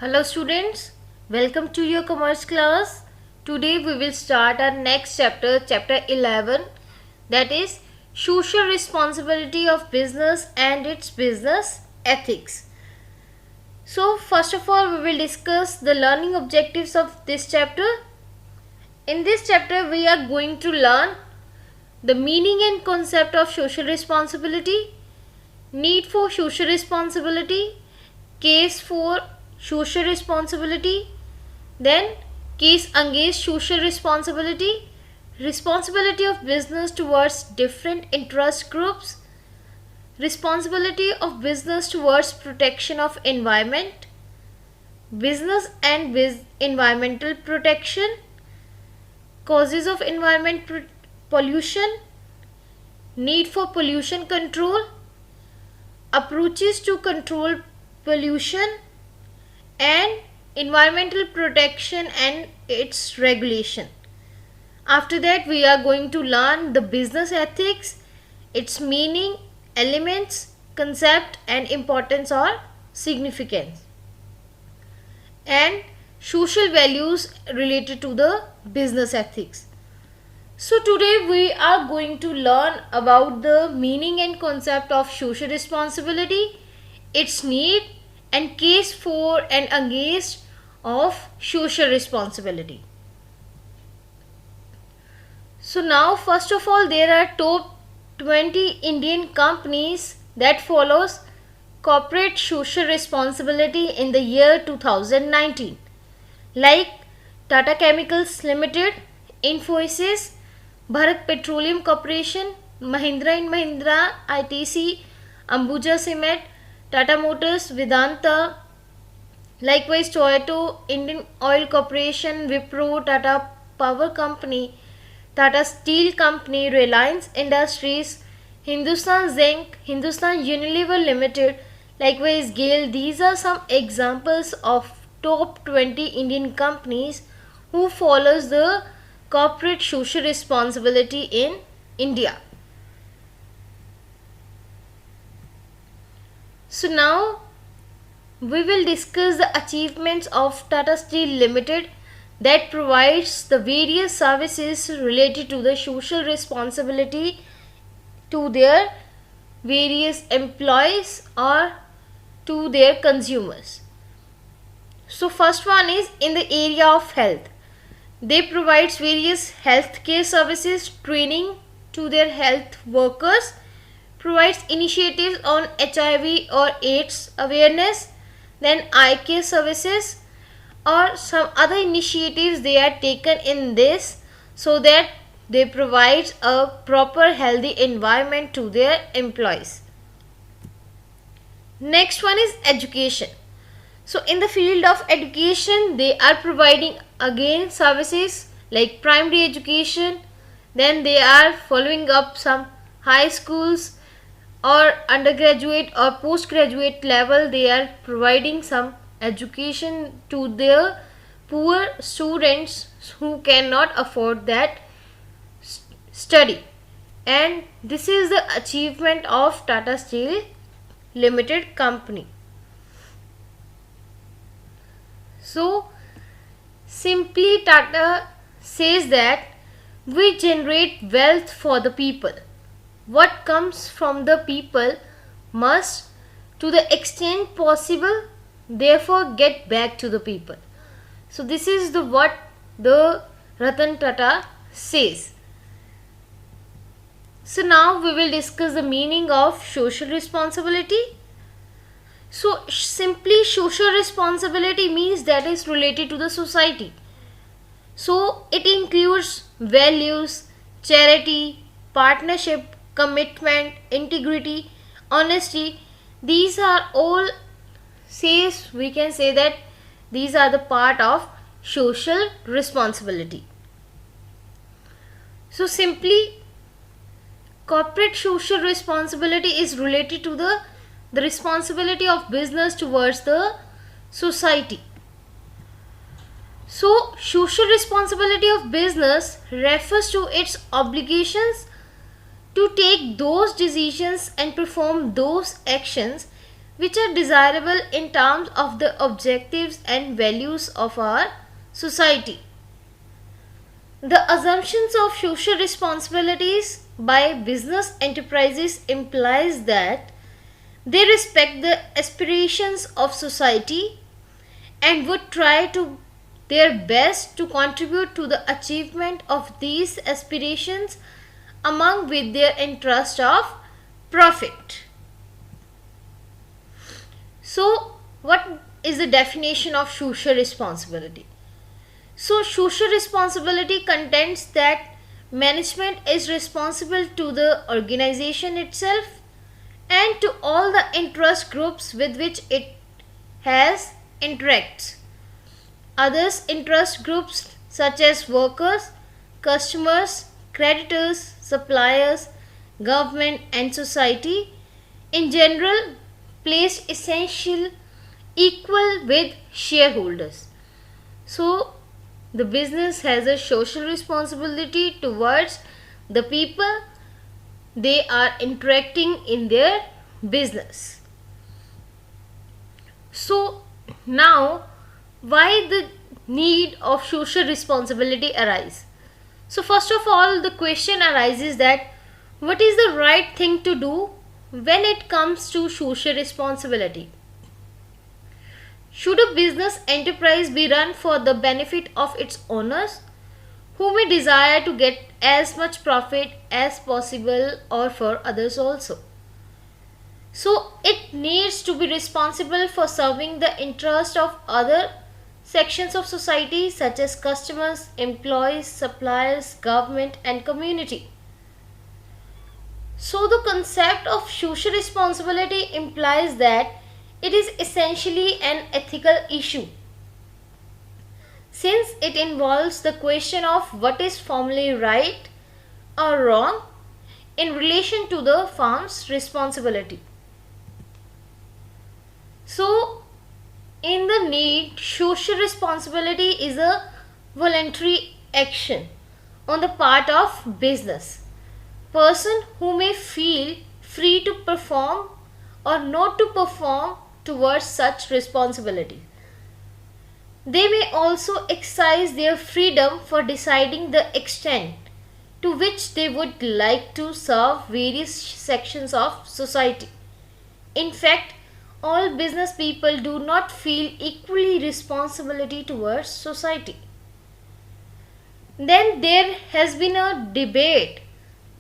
Hello students, welcome to your commerce class. Today we will start our next chapter, chapter 11, that is social responsibility of business and its business ethics. So first of all we will discuss the learning objectives of this chapter. In this chapter we are going to learn the meaning and concept of social responsibility, need for social responsibility, case for social responsibility, then case against social responsibility, responsibility of business towards different interest groups, responsibility of business towards protection of environment, business and environmental protection, causes of pollution, need for pollution control, approaches to control pollution, and environmental protection and its regulation. After that we are going to learn the business ethics, its meaning, elements, concept and importance or significance, and social values related to the business ethics. So today we are going to learn about the meaning and concept of social responsibility, its need and case for and against of social responsibility. So now first of all there are top 20 Indian companies that follows corporate social responsibility in the year 2019, like Tata Chemicals Limited, Infosys, Bharat Petroleum Corporation, Mahindra and Mahindra, ITC, Ambuja Cement, Tata Motors, Vedanta, likewise Toyota, Indian Oil Corporation, Wipro, Tata Power Company, Tata Steel Company, Reliance Industries, Hindustan Zinc, Hindustan Unilever Limited, likewise GAIL. These are some examples of top 20 Indian companies who follows the corporate social responsibility in India. So now we will discuss the achievements of Tata Steel Limited that provides the various services related to the social responsibility to their various employees or to their consumers. So first one is in the area of health. They provide various healthcare services, training to their health workers, provides initiatives on HIV or AIDS awareness, then eye care services or some other initiatives they are taken in this, so that they provide a proper healthy environment to their employees. Next one is education. So in the field of education they are providing again services like primary education, then they are following up some high schools or undergraduate or postgraduate level. They are providing some education to their poor students who cannot afford that study, and this is the achievement of Tata Steel Limited company. So simply Tata says that we generate wealth for the people. What comes from the people must, to the extent possible, therefore get back to the people. So this is the what the Ratan Tata says. So now we will discuss the meaning of social responsibility. So simply social responsibility means that is related to the society. So it includes values, charity, partnership, commitment, integrity, honesty. These are all we can say that these are the part of social responsibility. So simply corporate social responsibility is related to the responsibility of business towards the society. So social responsibility of business refers to its obligations to take those decisions and perform those actions which are desirable in terms of the objectives and values of our society. The assumptions of social responsibilities by business enterprises implies that they respect the aspirations of society and would try to their best to contribute to the achievement of these aspirations among with their interest of profit. So, what is the definition of social responsibility? So, social responsibility contends that management is responsible to the organization itself and to all the interest groups with which it has interacts. Others interest groups such as workers, customers, creditors, suppliers, government and society in general placed essential equal with shareholders. So the business has a social responsibility towards the people they are interacting in their business. So now why the need of social responsibility arise? So first of all, the question arises that what is the right thing to do when it comes to social responsibility? Should a business enterprise be run for the benefit of its owners, who may desire to get as much profit as possible, or for others also? So it needs to be responsible for serving the interest of other sections of society such as customers, employees, suppliers, government and community. So the concept of social responsibility implies that it is essentially an ethical issue, since it involves the question of what is formally right or wrong in relation to the firm's responsibility. So, in the need, social responsibility is a voluntary action on the part of business person who may feel free to perform or not to perform towards such responsibility. They may also exercise their freedom for deciding the extent to which they would like to serve various sections of society. In fact, all business people do not feel equally responsibility towards society. Then there has been a debate.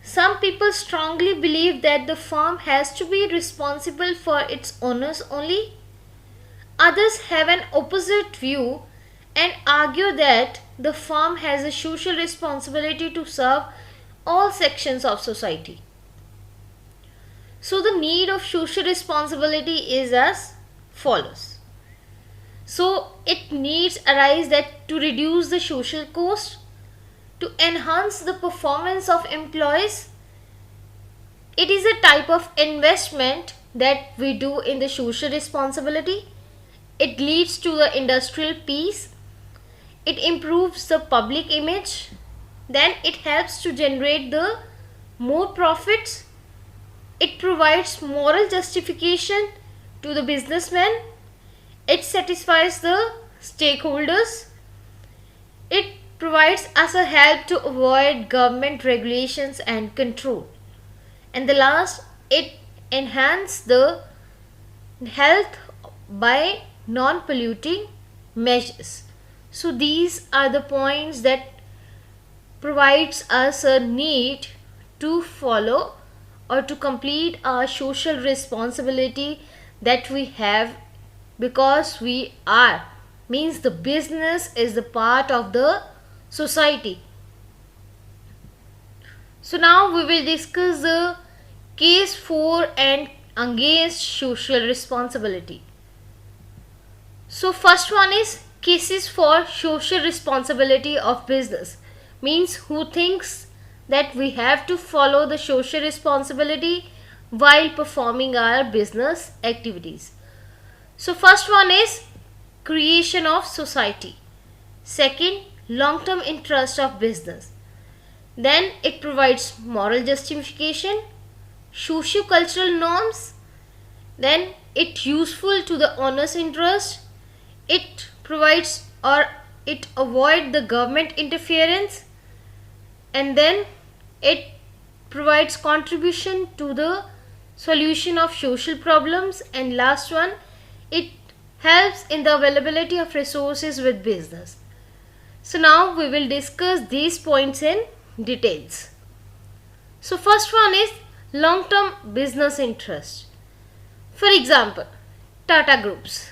Some people strongly believe that the firm has to be responsible for its owners only. Others have an opposite view and argue that the firm has a social responsibility to serve all sections of society. So the need of social responsibility is as follows. So it needs arise that to reduce the social cost, to enhance the performance of employees. It is a type of investment that we do in the social responsibility. It leads to the industrial peace. It improves the public image. Then it helps to generate the more profits. It provides moral justification to the businessman. It satisfies the stakeholders. It provides us a help to avoid government regulations and control. And the last, it enhances the health by non-polluting measures. So these are the points that provides us a need to follow or to complete our social responsibility that we have, because we are means the business is the part of the society. So now we will discuss the case for and against social responsibility. So first one is cases for social responsibility of business, means who thinks that we have to follow the social responsibility while performing our business activities. So first one is creation of society. Second, long-term interest of business. Then it provides moral justification, socio-cultural norms. Then it useful to the owner's interest, it provides or it avoid the government interference, and then it provides contribution to the solution of social problems, and last one, it helps in the availability of resources with business. So now we will discuss these points in details. So first one is long term business interest. For example, Tata Groups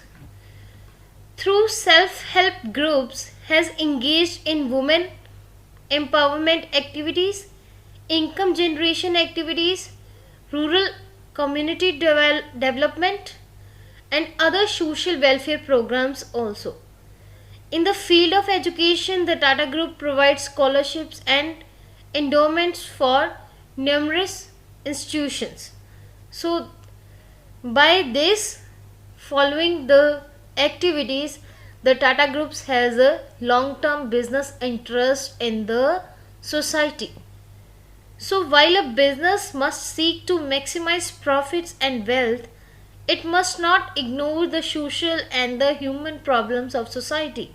through self-help groups has engaged in women empowerment activities, income generation activities, rural community development, and other social welfare programs also. In the field of education, the Tata Group provides scholarships and endowments for numerous institutions. So, by this, following the activities, the Tata Groups has a long-term business interest in the society. So while a business must seek to maximize profits and wealth, it must not ignore the social and the human problems of society.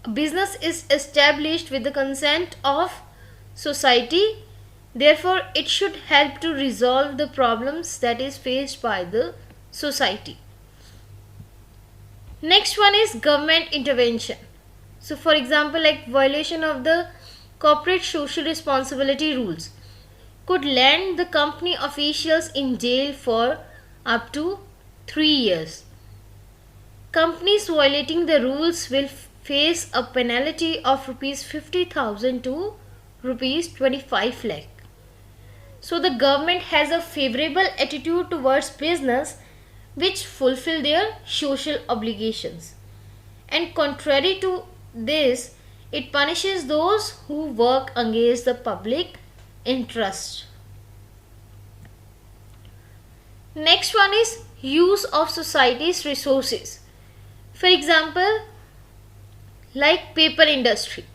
A business is established with the consent of society, therefore it should help to resolve the problems that is faced by the society. Next one is government intervention. So for example, like violation of the corporate social responsibility rules could land the company officials in jail for up to 3 years. Companies violating the rules will face a penalty of rupees 50,000 to rupees 25 lakh. So the government has a favorable attitude towards business which fulfill their social obligations, and contrary to this, it punishes those who work against the public interest. Next one is use of society's resources. For example, like paper industry.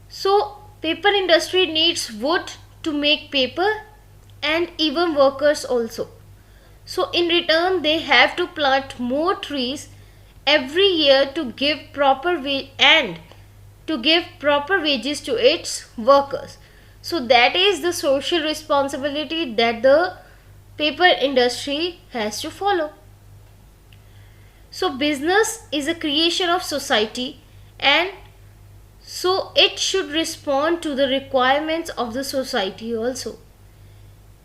So paper industry needs wood to make paper and even workers also. So in return, they have to plant more trees every year to give proper wages to its workers. So that is the social responsibility that the paper industry has to follow. So business is a creation of society, and so it should respond to the requirements of the society also.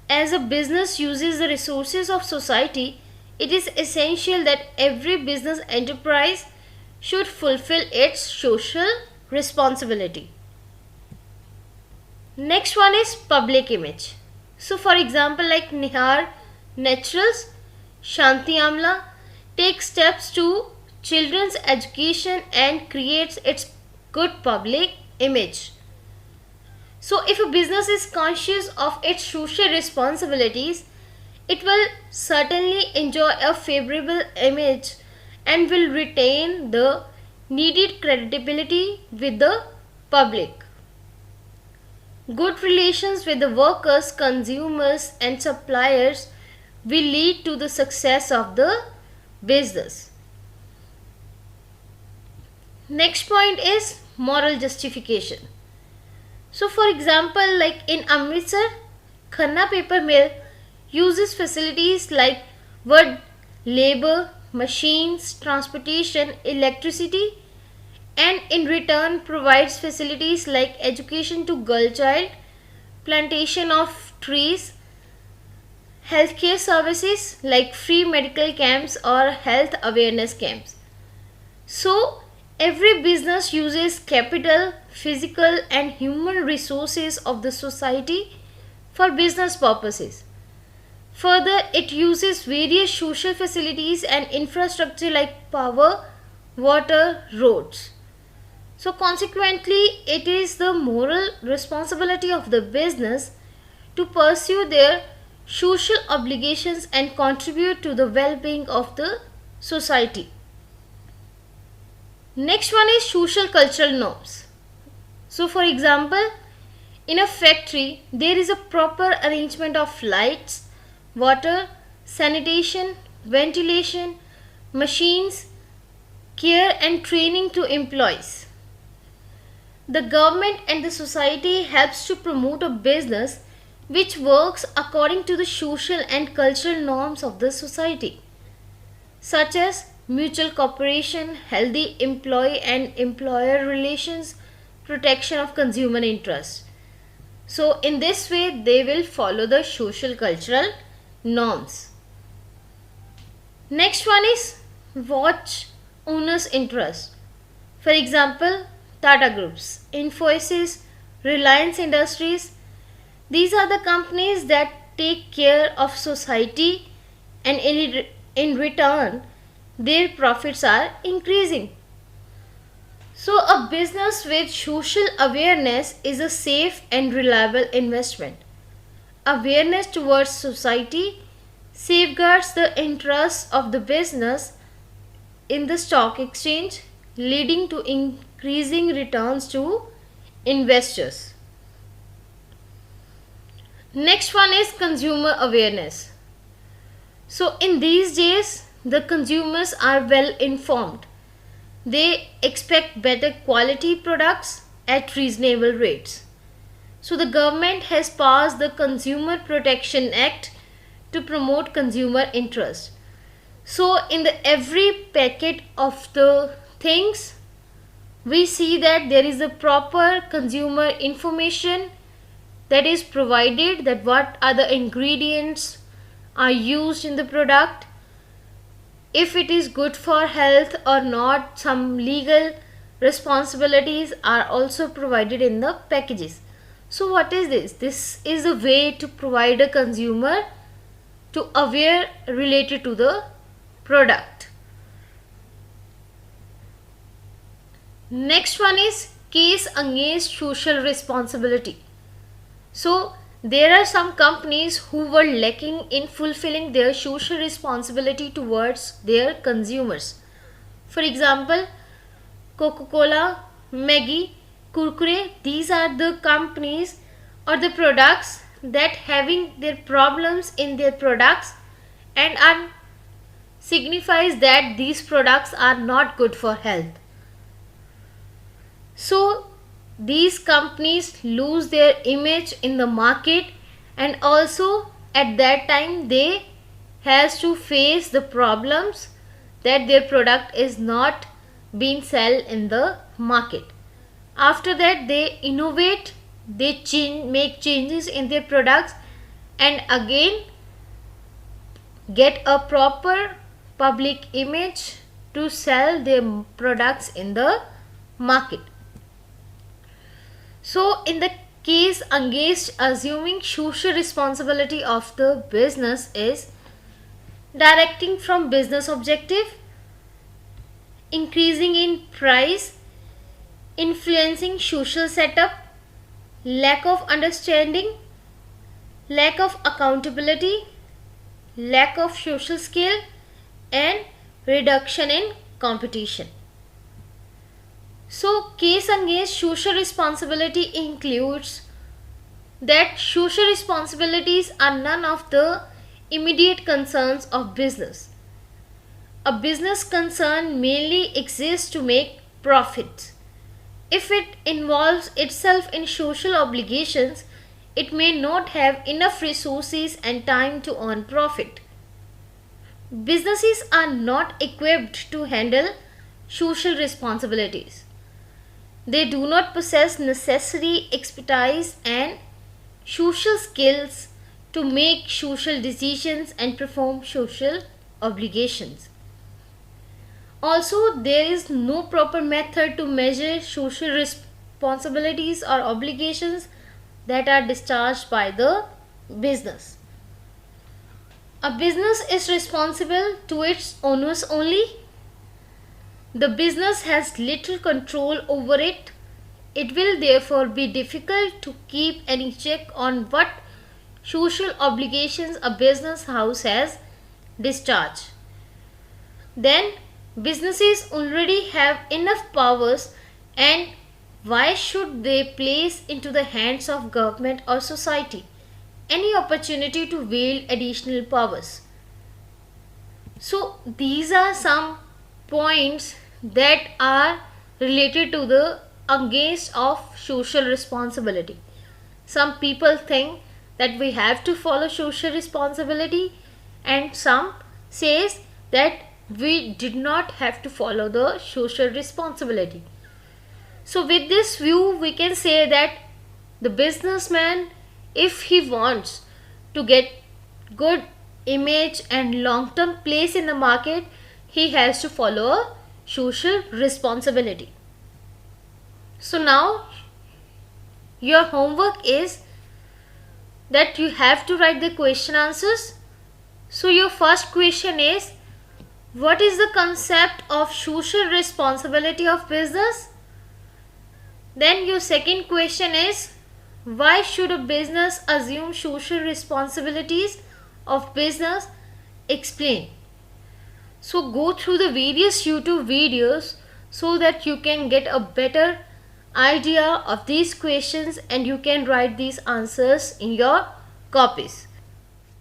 As a business uses the resources of society, it is essential that every business enterprise should fulfill its social responsibility. Next one is public image. So for example, like Nihar Naturals, Shanti Amla takes steps to children's education and creates its good public image. So if a business is conscious of its social responsibilities, it will certainly enjoy a favorable image and will retain the needed credibility with the public. Good relations with the workers, consumers, and suppliers will lead to the success of the business. Next point is moral justification. So for example, like in Amritsar, Khanna paper mill uses facilities like wood, labor, machines, transportation, electricity, and in return provides facilities like education to girl child, plantation of trees, healthcare services like free medical camps or health awareness camps. So every business uses capital, physical and human resources of the society for business purposes. Further, it uses various social facilities and infrastructure like power, water, roads. So consequently, it is the moral responsibility of the business to pursue their social obligations and contribute to the well-being of the society. Next one is social cultural norms. So for example, in a factory, there is a proper arrangement of lights, water, sanitation, ventilation, machines, care and training to employees. The government and the society helps to promote a business which works according to the social and cultural norms of the society, such as mutual cooperation, healthy employee and employer relations, protection of consumer interests. So, in this way, they will follow the social cultural norms. Next one is watch owners' interest. For example, Tata Groups, Infosys, Reliance Industries. These are the companies that take care of society, and in return their profits are increasing. So a business with social awareness is a safe and reliable investment. Awareness towards society safeguards the interests of the business in the stock exchange, leading to increasing returns to investors. Next one is consumer awareness. So in these days, the consumers are well informed. They expect better quality products at reasonable rates. So the government has passed the Consumer Protection Act to promote consumer interest. So in the every packet of the things, we see that there is a proper consumer information that is provided, that what are the ingredients are used in the product, if it is good for health or not. Some legal responsibilities are also provided in the packages. So what is this? This is a way to provide a consumer to aware related to the product. Next one is case against social responsibility. So there are some companies who were lacking in fulfilling their social responsibility towards their consumers. For example, Coca-Cola, Maggi, Kurkure, these are the companies or the products that having their problems in their products and signifies that these products are not good for health. So these companies lose their image in the market, and also at that time they has to face the problems that their product is not being sold in the market. After that they innovate, they make changes in their products and again get a proper public image to sell their products in the market. So in the case against assuming social responsibility of the business is directing from business objective, increasing in price, influencing social setup, lack of understanding, lack of accountability, lack of social skill, and reduction in competition. So case against social responsibility includes that social responsibilities are none of the immediate concerns of business. A business concern mainly exists to make profits. If it involves itself in social obligations, it may not have enough resources and time to earn profit. Businesses are not equipped to handle social responsibilities. They do not possess necessary expertise and social skills to make social decisions and perform social obligations. Also, there is no proper method to measure social responsibilities or obligations that are discharged by the business. A business is responsible to its owners only. The business has little control over it. It will therefore be difficult to keep any check on what social obligations a business house has discharged. Then businesses already have enough powers, and why should they place into the hands of government or society any opportunity to wield additional powers? So these are some points that are related to the against of social responsibility. Some people think that we have to follow social responsibility, and some says that we did not have to follow the social responsibility. So with this view we can say that the businessman, if he wants to get good image and long term place in the market, he has to follow a social responsibility. So now your homework is that you have to write the question answers. So your first question is, what is the concept of social responsibility of business? Then your second question is, why should a business assume social responsibilities of business? Explain. So go through the various YouTube videos so that you can get a better idea of these questions and you can write these answers in your copies.